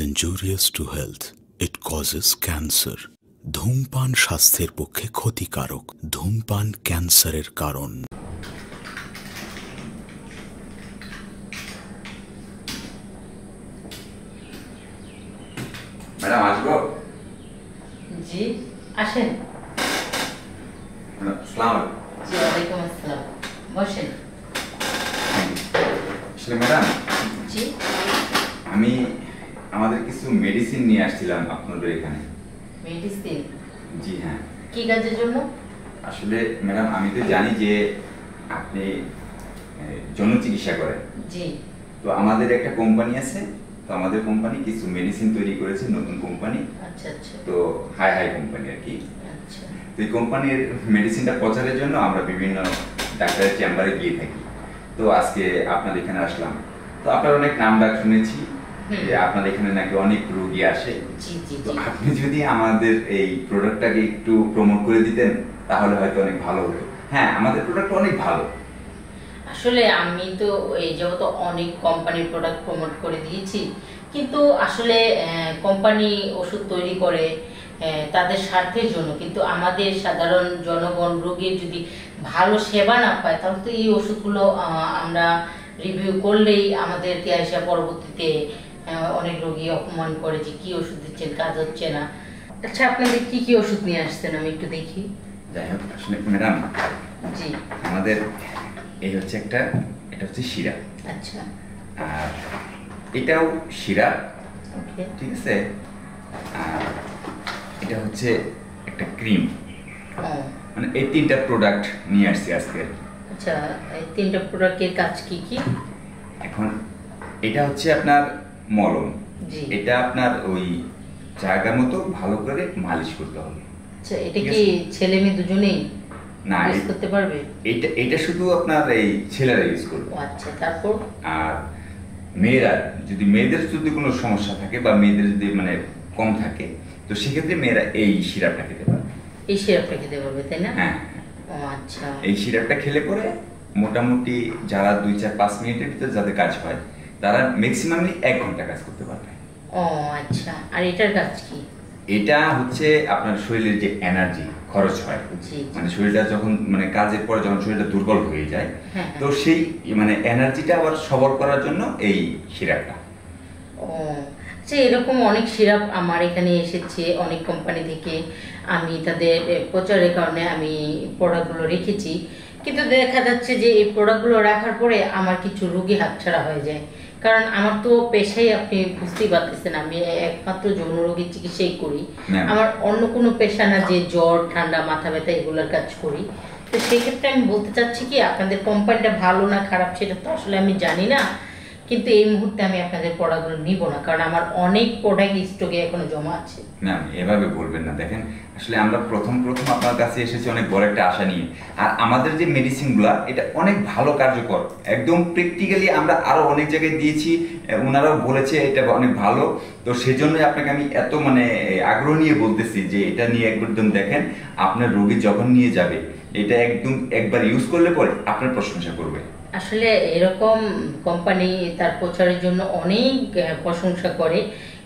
injurious to health. It causes cancer. ধূমপান স্বাস্থ্যের পক্ষে ক্ষতিকারক। ধূমপান ক্যান্সারের কারণ। ম্যাডাম আসবো? জি আসেন। আসসালামু আলাইকুম। জি ওয়ালাইকুম আসসালাম, বসেন। আসলে ম্যাডাম জি আমি আমাদের কিছু মেডিসিন নিয়ে আসছিলাম আপনাদের এখানে। মেডিসিন? জি হ্যাঁ। কি কাজের জন্য? আসলে ম্যাডাম আমি তো জানি যে আপনি যৌন চিকিৎসা করেন। জি। তো আমাদের একটা কোম্পানি আছে, তো আমাদের কোম্পানি কিছু মেডিসিন তৈরি করেছে, নতুন কোম্পানি। আচ্ছা আচ্ছা। তো হাই কোম্পানি আর কি। আচ্ছা। তো এই কোম্পানির মেডিসিনটা প্রচারের জন্য আমরা বিভিন্ন ডাক্তারের চেম্বারে গিয়ে থাকি। তো আজকে আপনাদের এখানে আসলাম। তো আপনার অনেক নাম ডাক শুনেছি যে আপনাদের এখানে নাকি অনেক রোগী আসে। জি জি। তো আপনি যদি আমাদের এই প্রোডাক্টটাকে একটু প্রমোট করে দিতেন তাহলে হয়তো অনেক ভালো হতো। হ্যাঁ, আমাদের প্রোডাক্ট অনেক ভালো। আসলে আমি তো এই যেহেতু অনেক কোম্পানির প্রোডাক্ট প্রমোট করে দিয়েছি, কিন্তু আসলে কোম্পানি ওষুধ তৈরি করে তাদের স্বার্থের জন্য, কিন্তু আমাদের সাধারণ জনগণ রোগীর যদি ভালো সেবা না পায় তাহলে তো এই ওষুধগুলো আমরা রিভিউ করলেই আমাদেরকে এসে পরবর্তীতে অনেক রোগী অপমান করে যে কি ওষুধ দিচ্ছেন, কাজ হচ্ছে না। আচ্ছা, আপনাদের কি কি ওষুধ নিয়ে আসছেন আমি একটু দেখি। যাই হোক, আসলে ম্যাডাম জি। আমাদের এই হচ্ছে এটা হচ্ছে শিরা। আচ্ছা। আর এটাও শিরা। ওকে। ঠিক আছে। আর এটা হচ্ছে একটা ক্রিম। মানে এই তিনটা প্রোডাক্ট নিয়ে আসছি আজকে। আচ্ছা, এই তিনটা প্রোডাক্টের কাজ কি কি? এখন এটা হচ্ছে আপনার মলম। জি। এটা আপনার ওই জায়গা মতো ভালো করে মালিশ করতে হবে। আচ্ছা, এটা কি ছেলে মেয়ে দুজনেই না ইউজ করতে পারবে? এটা শুধু আপনার এই ছেলেরা ইউজ করবে। আচ্ছা, তারপর? আর মেয়েদের যদি কোনো সমস্যা থাকে বা মেয়েদের যদি মানে কম থাকে, তো সেক্ষেত্রে মেয়েরা এই সিরাপটা খেতে পারবে। এই সিরাপটা খেতে পারবে, তাই না? হ্যাঁ। ও আচ্ছা। এই সিরাপটা খেলে পরে মোটামুটি যারা 2-4-5 মিনিটের ভিতরে যাদের কাজ হয় তারা ম্যাক্সিমামলি 1 ঘন্টা কাজ করতে পারবে। ও আচ্ছা। আর এটার কাজ কি? এটা হচ্ছে আপনার শরীরের যে এনার্জি খরচ হয়, মানে শরীরটা যখন মানে কাজের পরে যখন শরীরটা দুর্বল হয়ে যায়, তো সেই মানে এনার্জিটা আবার সবল করার জন্য এই সিরাপটা। ও আচ্ছা, এরকম অনেক সিরাপ আমার এখানে এসেছে অনেক কোম্পানি থেকে। আমি তাদের প্রচারের কারণে আমি প্রোডাক্টগুলো রেখেছি, কিন্তু দেখা যাচ্ছে যে এই প্রোডাক্টগুলো রাখার পরে আমার কিছু রোগী হাতছাড়া হয়ে যায়। কারণ আমার তো পেশাই আপনি বুঝতেই পারতেছেন, আমি একমাত্র যৌন রোগীর চিকিৎসাই করি। আমার অন্য কোনো পেশা না যে জ্বর ঠান্ডা মাথা ব্যথা এগুলোর কাজ করি। তো সেক্ষেত্রে আমি বলতে চাচ্ছি কি, আপনাদের কোম্পানিটা ভালো না খারাপ সেটা তো আসলে আমি জানি না, কিন্তু এই মুহূর্তে আমি আপনাদের প্রোডাক্টগুলো নিব না, কারণ আমার অনেক প্রোডাক্ট স্টকে এখনো জমা আছে। না, এভাবে বলবেন না। দেখেন, আসলে আমরা প্রথম আপনার কাছে এসেছি অনেক বড় একটা আশা নিয়ে। আর আমাদের যে মেডিসিনগুলো এটা অনেক ভালো কার্যকর, একদম প্র্যাকটিক্যালি আমরা আরো অনেক জায়গায় দিয়েছি, ওনারাও বলেছে এটা অনেক ভালো। তো সেজন্যই আপনাকে আমি এত মানে আগ্রহ নিয়ে বলতেছি যে এটা নিয়ে একদম দেখেন, আপনার রোগী যখন নিয়ে যাবে এটা একদম একবার ইউজ করলে পরে আপনার প্রশংসা করবে। আসলে এরকম কোম্পানি তার প্রচারের জন্য অনেক প্রশংসা করে,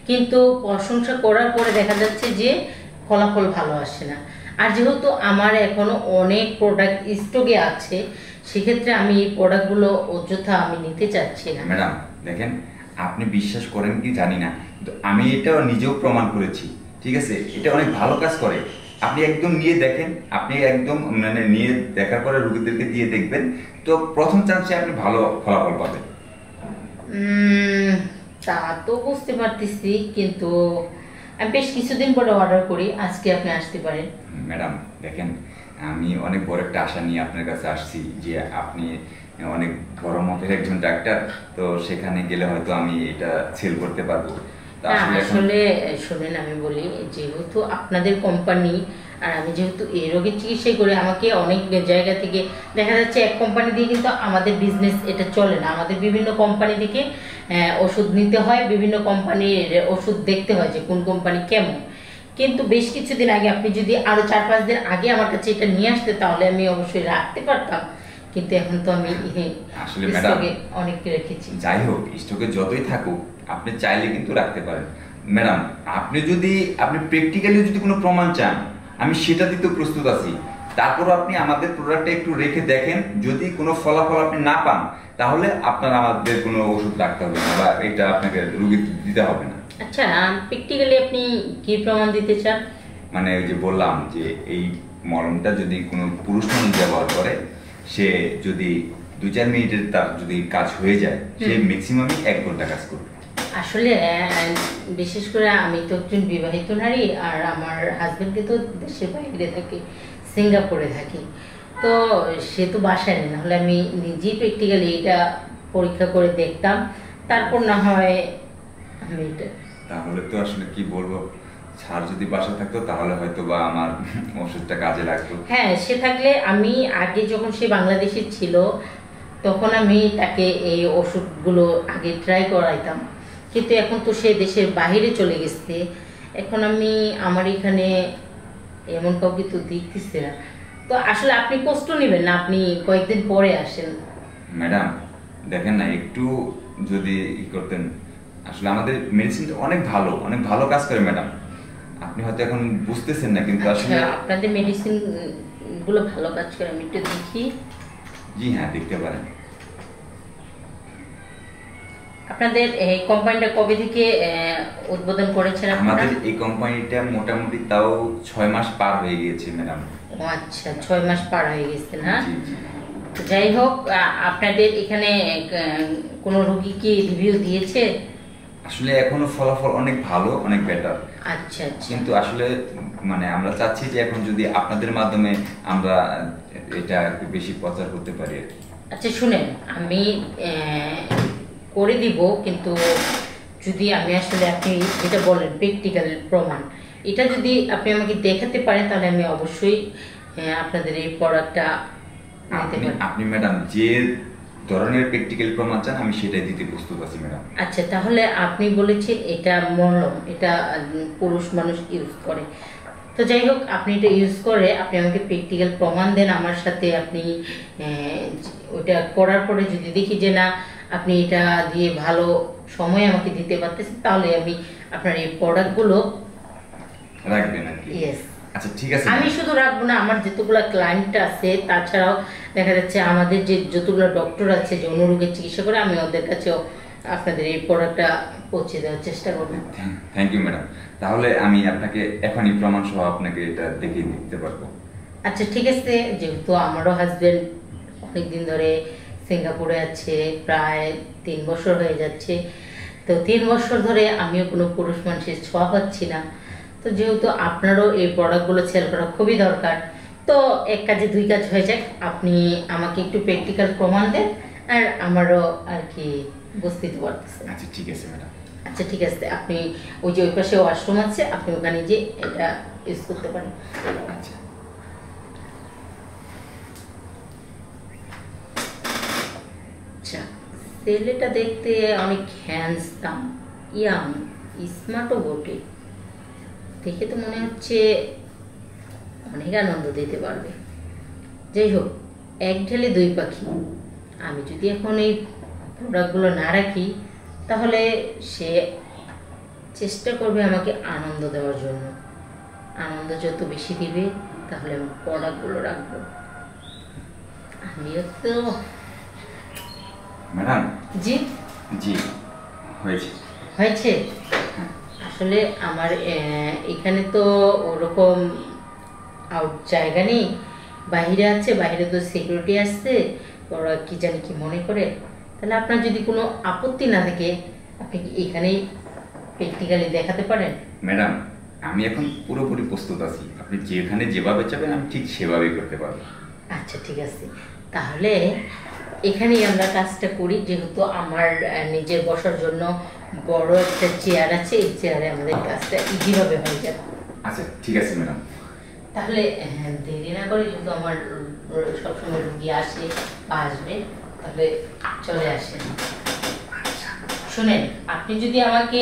কিন্তু প্রশংসা করার পরে দেখা যাচ্ছে যে ফলাফল ভালো আসে না। আর যেহেতু আমার এখনো অনেক প্রোডাক্ট স্টকে আছে, সেক্ষেত্রে আমি এই প্রোডাক্টগুলো অযথা আমি নিতে চাচ্ছি না। ম্যাডাম দেখেন, আপনি বিশ্বাস করেন কি জানি না, কিন্তু আমি এটা নিজেও প্রমাণ করেছি। ঠিক আছে, এটা অনেক ভালো কাজ করে। আপনি একদম নিয়ে দেখেন, আপনি একদম মানে নিয়ে দেখার পরে রোগীদেরকে দিয়ে দেখবেন, তো প্রথম চান্সে আপনি ভালো ফলাফল পাবেন। তা তো বুঝতে পারতেছি, কিন্তু আমি বেশ কিছুদিন পরে অর্ডার করি, আজকে আপনি আসতে পারেন। ম্যাডাম দেখেন, আমি অনেক বড় একটা আশা নিয়ে আপনার কাছে আসছি যে আপনি অনেক বড় মতের একজন ডাক্তার, তো সেখানে গেলে হয়তো আমি এটা সেল করতে পারবো। আসলে শুনেন, আমি বলি, যেহেতু আপনাদের কোম্পানি আর আমি যেহেতু এই রোগের চিকিৎসাই করি, আমাকে অনেক জায়গা থেকে দেখা যাচ্ছে এক কোম্পানি দিয়ে কিন্তু আমাদের বিজনেস এটা চলে না। আমাদের বিভিন্ন কোম্পানি থেকে ওষুধ নিতে হয়, বিভিন্ন কোম্পানির ওষুধ দেখতে হয় যে কোন কোম্পানি কেমন। কিন্তু বেশ কিছুদিন আগে আপনি যদি আরো 4-5 দিন আগে আমার কাছে এটা নিয়ে আসতে, তাহলে আমি অবশ্যই রাখতে পারতাম, কিন্তু এখন তো আমি আসলে ম্যাডাম অনেক রেখেছি। যাই হোক, স্টকে যতই থাকুক আপনি চাইলে কিন্তু রাখতে পারেন। ম্যাডাম, আপনি প্র্যাকটিক্যালি যদি কোনো প্রমাণ চান, আমি সেটা দিতেও প্রস্তুত আছি। তারপর আপনি আমাদের প্রোডাক্টটা একটু রেখে দেখেন, যদি কোনো ফলাফল আপনি না পান তাহলে আপনার আমাদের কোনো ওষুধ রাখতে হবে না বা এটা আপনাকে রুগী দিতে হবে না। আচ্ছা, প্র্যাকটিক্যালি আপনি কি প্রমাণ দিতে চান? মানে ওই যে বললাম যে এই মলমটা যদি কোনো পুরুষ মানুষ ব্যবহার করে, সে যদি 2-4 মিনিটের তার যদি কাজ হয়ে যায়, সে ম্যাক্সিমামই 1 ঘন্টা কাজ করবে। আসলে বিশেষ করে আমি তো একজন বিবাহিত নারী, আর আমার হাজবেন্ডকে তো দেশের বাইরে থাকে, সিঙ্গাপুরে থাকি। তো সে তো বাসায় নেই, নাহলে আমি নিজেই প্র্যাকটিক্যালি এটা পরীক্ষা করে দেখতাম, তারপর না হয় আমি এটা। তাহলে তো আসলে কি বলবো, স্যার যদি বাসা থাকতো তাহলে হয়তো বা আমার ওষুধটা কাজে লাগতো। হ্যাঁ, সে থাকলে আমি আগে যখন সে বাংলাদেশে ছিল তখন আমি তাকে এই ওষুধগুলো আগে ট্রাই করাইতাম, কিন্তু এখন তো সে দেশের বাইরে চলে গেছে। এখন আমি আমার এখানে এমন কাউকে তো দেখতেছি না। তো আসলে আপনি কষ্ট নেবেন না, আপনি কয়েকদিন পরে আসেন। ম্যাডাম দেখেন না, একটু যদি করতেন। আসলে আমাদের মেডিসিনটা অনেক ভালো কাজ করে ম্যাডাম, আপনি হয়তো এখন বুঝতেছেন না, কিন্তু আসলে আপনাদের মেডিসিন গুলো ভালো কাজ করে, আমি একটু দেখি। জি হ্যাঁ, দেখতে পারেন। আপনাদের এই কোম্পানিটা কবে থেকে উদ্বোধন করেছেন আপনারা? আমাদের এই কোম্পানিটা মোটামুটি তাও 6 মাস পার হয়ে গিয়েছে ম্যাডাম। ও আচ্ছা, 6 মাস পার হয়ে গেছে না? জি জি। যাই হোক, আপনাদের এখানে কোনো রোগী কি রিভিউ দিয়েছে? আসলে এখনো ফলাফল অনেক ভালো, অনেক বেটার। আচ্ছা আচ্ছা। কিন্তু আসলে মানে আমরা চাচ্ছি যে এখন যদি আপনাদের মাধ্যমে আমরা এটা একটু বেশি প্রচার করতে পারি। আচ্ছা শুনেন, আমি করে দিব, কিন্তু যদি আমি আসলে আপনি যেটা বলেন প্র্যাকটিক্যাল প্রমাণ, এটা যদি আপনি আমাকে দেখাতে পারেন তাহলে আমি অবশ্যই আপনাদের এই প্রোডাক্টটা নিতে পারি। আপনি ম্যাডাম যে ধরনের প্র্যাকটিক্যাল প্রমাণ চান আমি সেটাই দিতে প্রস্তুত আছি ম্যাডাম। আচ্ছা, তাহলে আপনি বলেছেন এটা মলম, এটা পুরুষ মানুষ ইউজ করে। তো যাই হোক, আপনি এটা ইউজ করে আপনি আমাকে প্র্যাকটিক্যাল প্রমাণ দেন আমার সাথে। আপনি ওইটা করার পরে যদি দেখি যে না আপনি এটা দিয়ে ভালো সময় আমাকে দিতে পারতেছেন, তাহলে আমি আপনার এই প্রোডাক্টগুলো রাখবেন আর কি। ইয়েস। আচ্ছা ঠিক আছে। আমি শুধু রাখবো না, আমার যতগুলো ক্লায়েন্ট আছে তাছাড়াও দেখা যাচ্ছে আমাদের যে যতগুলো ডক্টর আছে যে অনুরোগের চিকিৎসা করে, আমি ওদের কাছেও আপনাদের এই প্রোডাক্টটা পৌঁছে দেওয়ার চেষ্টা করবো। Thank you madam. তাহলে আমি আপনাকে এখনই প্রমাণ সহ আপনাকে এটা দেখিয়ে দিতে পারবো। আচ্ছা ঠিক আছে, যেহেতু আমারও হাজবেন্ড অনেকদিন ধরে সিঙ্গাপুরে আছে, প্রায় 3 বছর হয়ে যাচ্ছে, তো 3 বছর ধরে আমিও কোনো পুরুষ মানুষের ছোঁয়া পাচ্ছি না। তো যেহেতু আপনারও এই প্রোডাক্টগুলো সেল করা খুবই দরকার, তো এক কাজে 2 কাজ হয়ে যায়। আপনি আমাকে একটু প্র্যাকটিক্যাল প্রমাণ দেন, আর আমারও আর কি বুঝতে পারতেছেন। আচ্ছা ঠিক আছে ম্যাডাম। আচ্ছা ঠিক আছে, আপনি ওই যে ওই পাশে ওয়াশরুম আছে, আপনি ওখানে যে এটা ইউজ করতে পারেন। আচ্ছা। আচ্ছা, ছেলেটা দেখতে অনেক হ্যান্ডসাম, ইয়াং, স্মার্টও বটে। দেখে তো মনে হচ্ছে অনেক আনন্দ দিতে পারবে। যাই হোক, 1 ঢেলে 2 পাখি। আমি যদি এখন এই প্রোডাক্টগুলো না রাখি তাহলে সে চেষ্টা করবে আমাকে আনন্দ দেওয়ার জন্য। আনন্দ যত বেশি দিবে তাহলে আমি প্রোডাক্টগুলো রাখবো। আমিও তো ম্যাডাম। জি জি হয়েছে। হয়েছে। আসলে আমার এখানে তো ওরকম আউট জায়গা নেই, বাইরে আছে, বাইরে তো সিকিউরিটি আসছে, ওরা কি জানি কি মনে করে। তাহলে আপনার যদি কোনো আপত্তি না থাকে আপনি কি এখানেই প্র্যাকটিক্যালি দেখাতে পারেন? ম্যাডাম আমি এখন পুরোপুরি প্রস্তুত আছি, আপনি যেখানে যেভাবে চাবেন আমি ঠিক সেভাবেই করতে পারবো। আচ্ছা ঠিক আছে, তাহলে এখানেই আমরা কাজটা করি। যেহেতু আমার নিজের বসার জন্য বড় একটা চেয়ার আছে, এই চেয়ারে আমাদের কাজটা ইজিভাবে হয়ে যাবে। আচ্ছা ঠিক আছে ম্যাডাম। তাহলে দেরি না করে, যেহেতু আমার সবসময় রুগী আসে বা আসবে, তাহলে চলে আসেন। শুনেন, আপনি যদি আমাকে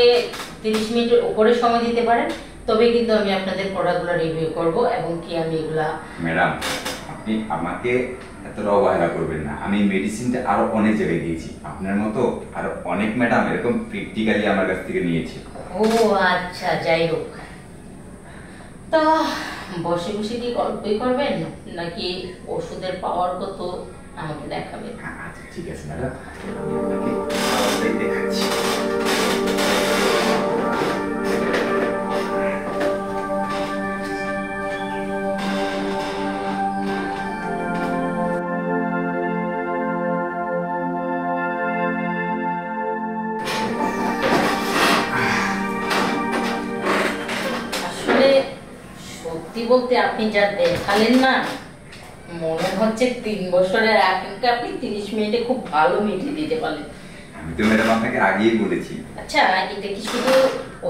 30 মিনিটের উপরে সময় দিতে পারেন তবে কিন্তু আমি আপনাদের প্রোডাক্টগুলো রিভিউ করব, এবং কি আমি এগুলা। ম্যাডাম আপনি আপনি আমাকে এতটা অবহেলা করবেন না। আমি মেডিসিনটা আরো অনেক জায়গায় দিয়েছি, আপনার মতো আরো অনেক ম্যাডাম এরকম প্র্যাকটিক্যালি আমার কাছ থেকে নিয়েছে। ও আচ্ছা, যাই হোক, তা বসে বসে কি গল্পই করবেন নাকি ওষুধের পাওয়ার কত আমাকে দেখাবেন? আচ্ছা ঠিক আছে ম্যাডাম, আমি আপনাকে খাবারটাই দেখাচ্ছি। আসলে সত্যি বলতে আপনি যা দেখালেন না, মনে হচ্ছে 3 বছরের আকিমকে আপনি 30 মিনিটে খুব ভালো মিটিয়ে দিতে পারলেন। আমি তো ম্যাডাম আপনাকে আগেই বলেছি। আচ্ছা, এটা কি শুধু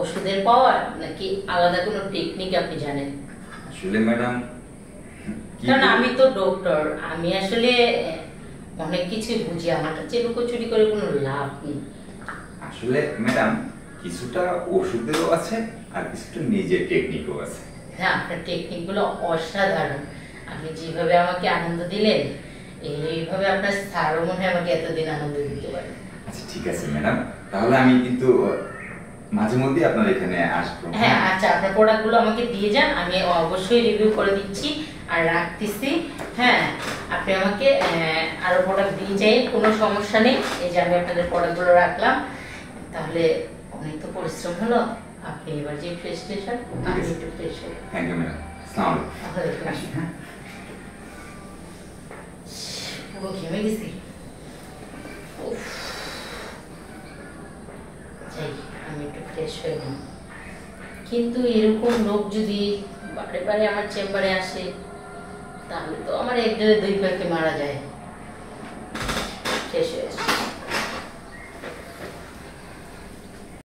ওষুধের পাওয়ার নাকি আলাদা কোনো টেকনিক আপনি জানেন? আসলে ম্যাডাম কারণ আমি তো ডক্টর, আমি আসলে অনেক কিছু বুঝি, আমার কাছে লুকোচুরি করে কোনো লাভ নেই। আসলে ম্যাডাম কিছুটা ওষুধেরও আছে আর কিছুটা নিজের টেকনিকও আছে। হ্যাঁ, আপনার টেকনিকগুলো অসাধারণ। আপনি যেভাবে আমাকে আনন্দ দিলেন, এইভাবে আপনার স্যারও মনে হয় আমাকে এতদিন আনন্দ দিতে পারে। আচ্ছা ঠিক আছে ম্যাডাম, তাহলে আমি কিন্তু মাঝে মধ্যে আপনার এখানে আসবো। হ্যাঁ আচ্ছা, আপনার প্রোডাক্টগুলো আমাকে দিয়ে যান, আমি অবশ্যই রিভিউ করে দিচ্ছি আর রাখতেছি। হ্যাঁ, আপনি আমাকে আরো প্রোডাক্ট দিয়ে যাই, কোনো সমস্যা নেই। এই যে আমি আপনাদের প্রোডাক্টগুলো রাখলাম। তাহলে অনেক তো পরিশ্রম হলো, আপনি এবার যে ফ্রেশ ফ্রেশ হন, আমি একটু ফ্রেশ হই। থ্যাংক ইউ ম্যাডাম, আসসালামু আলাইকুম। আসি, হ্যাঁ। পুরো ঘেমে গেছি। উফ, যাই আমি একটু ফ্রেশ হয়ে নিই। কিন্তু এরকম লোক যদি বারে বারে আমার চেম্বারে আসে, তাহলে তো আমার 1 2 2 পাখি মারা যায়। শেষ হয়ে